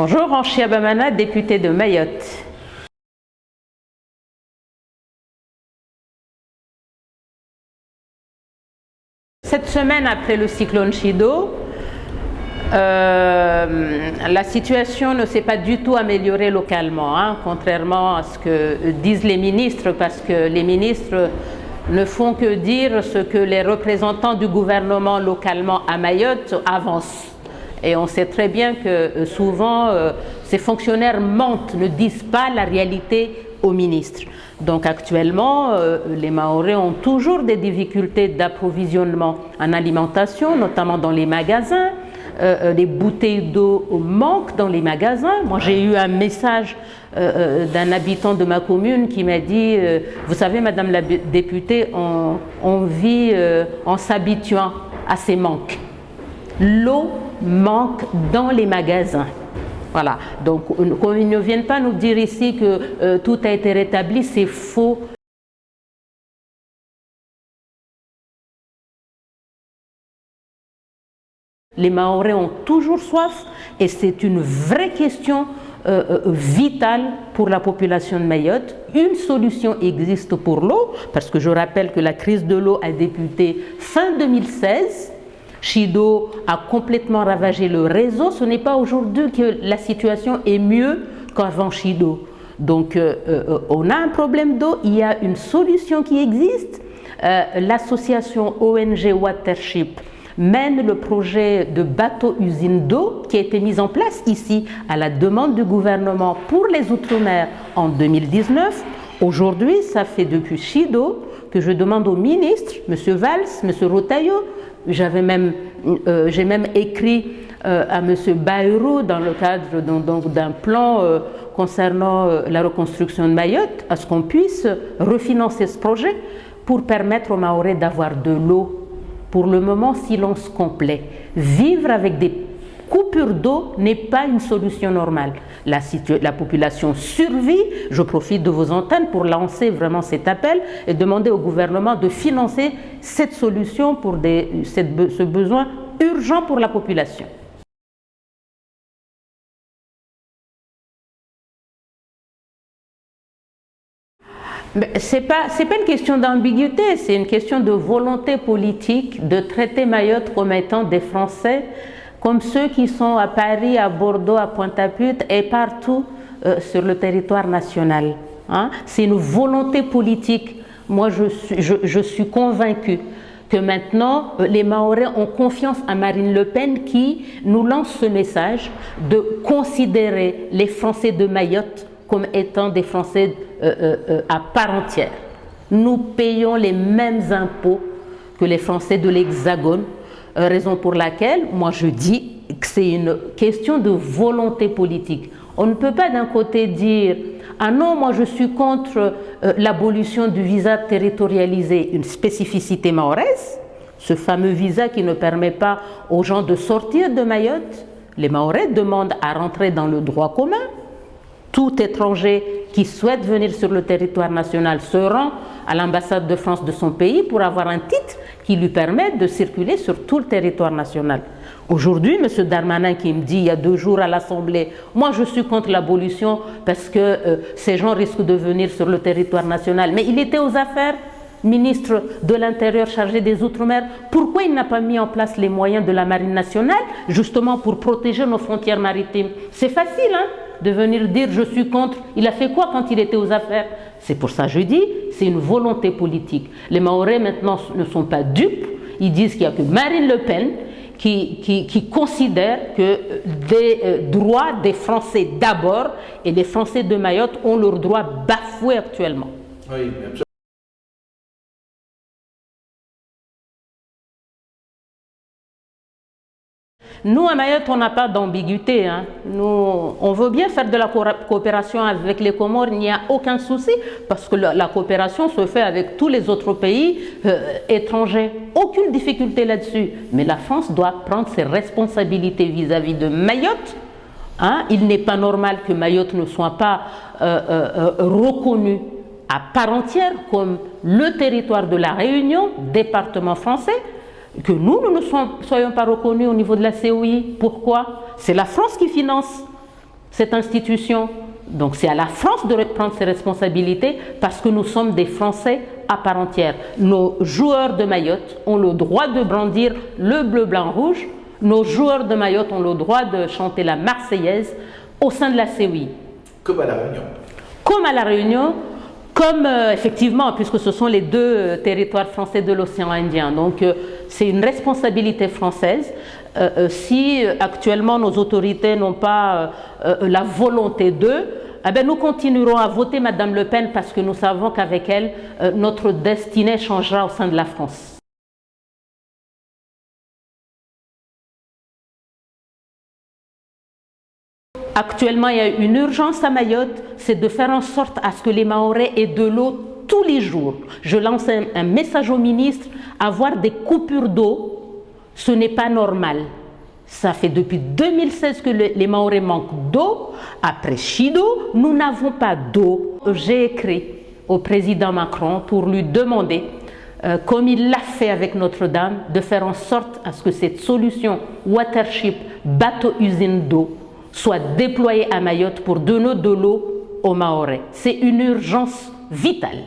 Bonjour, Anchia Bamana, députée de Mayotte. Cette semaine après le cyclone Chido, la situation ne s'est pas du tout améliorée localement, contrairement à ce que disent les ministres, parce que les ministres ne font que dire ce que les représentants du gouvernement localement à Mayotte avancent. Et on sait très bien que souvent ces fonctionnaires mentent, ne disent pas la réalité aux ministres. Donc actuellement, les Mahorais ont toujours des difficultés d'approvisionnement en alimentation, notamment dans les magasins. Les bouteilles d'eau manquent dans les magasins. Moi, j'ai eu un message d'un habitant de ma commune qui m'a dit vous savez, Madame la députée, on vit en s'habituant à ces manques. L'eau manque dans les magasins. Voilà, donc qu'ils ne viennent pas nous dire ici que tout a été rétabli, c'est faux. Les Mahorais ont toujours soif et c'est une vraie question vitale pour la population de Mayotte. Une solution existe pour l'eau, parce que je rappelle que la crise de l'eau a débuté fin 2016. Chido a complètement ravagé le réseau. Ce n'est pas aujourd'hui que la situation est mieux qu'avant Chido. Donc on a un problème d'eau, il y a une solution qui existe. L'association ONG Watership mène le projet de bateau-usine d'eau qui a été mis en place ici à la demande du gouvernement pour les Outre-mer en 2019. Aujourd'hui, ça fait depuis Chido que je demande au ministre, M. Valls, M. Rotaillot, j'ai même écrit à M. Bayrou dans le cadre d'un plan concernant la reconstruction de Mayotte, à ce qu'on puisse refinancer ce projet pour permettre aux Mahorais d'avoir de l'eau. Pour le moment, silence complet. Vivre avec des coupures d'eau n'est pas une solution normale. La population survit. Je profite de vos antennes pour lancer vraiment cet appel et demander au gouvernement de financer cette solution pour ce besoin urgent pour la population. Ce n'est pas une question d'ambiguïté, c'est une question de volonté politique de traiter Mayotte comme étant des Français, comme ceux qui sont à Paris, à Bordeaux, à Pointe-à-Pitre et partout sur le territoire national. C'est une volonté politique. Moi, je suis convaincue que maintenant, les Mahorais ont confiance à Marine Le Pen qui nous lance ce message de considérer les Français de Mayotte comme étant des Français à part entière. Nous payons les mêmes impôts que les Français de l'Hexagone, raison pour laquelle, moi je dis que c'est une question de volonté politique. On ne peut pas d'un côté dire « Ah non, moi je suis contre l'abolition du visa territorialisé, une spécificité mahoraise, ce fameux visa qui ne permet pas aux gens de sortir de Mayotte. Les Mahorais demandent à rentrer dans le droit commun. Tout étranger qui souhaite venir sur le territoire national se rend à l'ambassade de France de son pays pour avoir un titre qui lui permet de circuler sur tout le territoire national. Aujourd'hui, M. Darmanin qui me dit il y a 2 jours à l'Assemblée, moi je suis contre l'abolition parce que ces gens risquent de venir sur le territoire national. Mais il était aux affaires, ministre de l'Intérieur chargé des Outre-mer. Pourquoi il n'a pas mis en place les moyens de la Marine nationale justement pour protéger nos frontières maritimes? C'est facile, de venir dire je suis contre. Il a fait quoi quand il était aux affaires? C'est pour ça que je dis, c'est une volonté politique. Les Mahorais maintenant ne sont pas dupes. Ils disent qu'il n'y a que Marine Le Pen qui considère que des droits des Français d'abord et les Français de Mayotte ont leurs droits bafoués actuellement. Oui, absolument. Nous, à Mayotte, on n'a pas d'ambiguïté. Nous, on veut bien faire de la coopération avec les Comores, il n'y a aucun souci, parce que la coopération se fait avec tous les autres pays étrangers. Aucune difficulté là-dessus. Mais la France doit prendre ses responsabilités vis-à-vis de Mayotte. Il n'est pas normal que Mayotte ne soit pas reconnue à part entière comme le territoire de la Réunion, département français, que nous ne soyons pas reconnus au niveau de la COI. Pourquoi? C'est la France qui finance. cette institution. Donc c'est à la France de prendre ses responsabilités parce que nous sommes des Français à part entière. Nos joueurs de Mayotte ont le droit de brandir le bleu, blanc, rouge. Nos joueurs de Mayotte ont le droit de chanter la Marseillaise au sein de la CEI. Comme à La Réunion. Comme à La Réunion, comme effectivement, puisque ce sont les deux territoires français de l'océan Indien. Donc c'est une responsabilité française. Si actuellement nos autorités n'ont pas la volonté d'eux, eh bien, nous continuerons à voter Madame Le Pen parce que nous savons qu'avec elle, notre destinée changera au sein de la France. Actuellement, il y a une urgence à Mayotte, c'est de faire en sorte à ce que les Mahorais aient de l'eau tous les jours. Je lance un message au ministre, avoir des coupures d'eau, ce n'est pas normal. Ça fait depuis 2016 que les Mahorais manquent d'eau. Après Chido, nous n'avons pas d'eau. J'ai écrit au président Macron pour lui demander, comme il l'a fait avec Notre-Dame, de faire en sorte à ce que cette solution Watership, bateau-usine d'eau, soit déployée à Mayotte pour donner de l'eau aux Mahorais. C'est une urgence vitale.